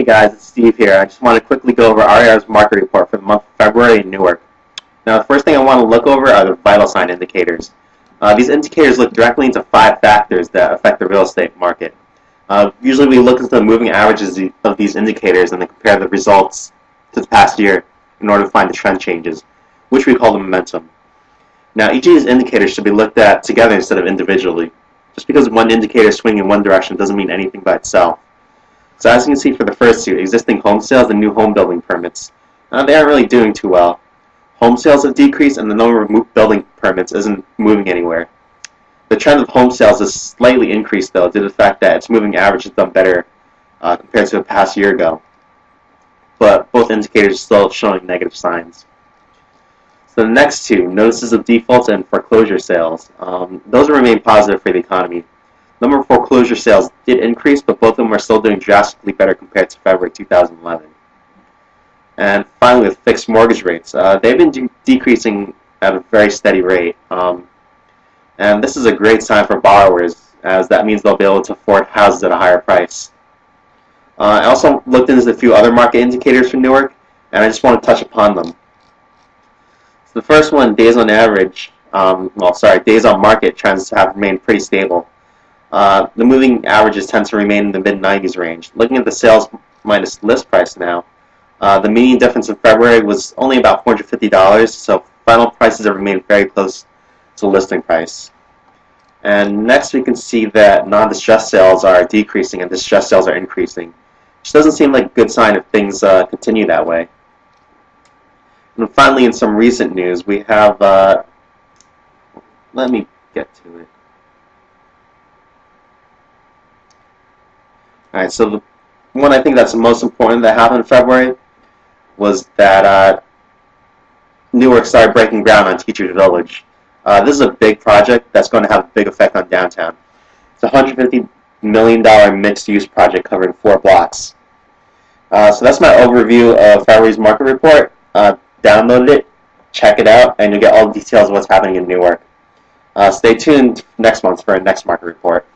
Hey guys, it's Steve here. I just want to quickly go over RER's market report for the month of February in Newark. Now, the first thing I want to look over are the vital sign indicators. These indicators look directly into 5 factors that affect the real estate market. Usually we look into the moving averages of these indicators and then compare the results to the past year in order to find the trend changes, which we call the momentum. Now, each of these indicators should be looked at together instead of individually. Just because one indicator is swinging in one direction doesn't mean anything by itself. So as you can see for the first two, existing home sales and new home building permits, they aren't really doing too well. Home sales have decreased and the number of building permits isn't moving anywhere. The trend of home sales is slightly increased though due to the fact that its moving average has done better compared to the past year ago. But both indicators are still showing negative signs. So the next two, notices of defaults and foreclosure sales, those remain positive for the economy. Number of foreclosure sales did increase, but both of them are still doing drastically better compared to February 2011. And finally, with fixed mortgage rates, they've been decreasing at a very steady rate. And this is a great sign for borrowers, as that means they'll be able to afford houses at a higher price. I also looked into a few other market indicators for Newark, and I just want to touch upon them. So the first one, days on average, days on market trends have remained pretty stable. The moving averages tend to remain in the mid-90s range. Looking at the sales minus list price now, the median difference in February was only about $450, so final prices have remained very close to listing price. And next we can see that non-distressed sales are decreasing and distressed sales are increasing, which doesn't seem like a good sign if things continue that way. And finally, in some recent news, we have, let me get to it. Alright, so the one I think that's the most important that happened in February was that Newark started breaking ground on Teachers Village. This is a big project that's going to have a big effect on downtown. It's a $150 million mixed-use project covering 4 blocks. So that's my overview of February's market report. Download it, check it out, and you'll get all the details of what's happening in Newark. Stay tuned next month for our next market report.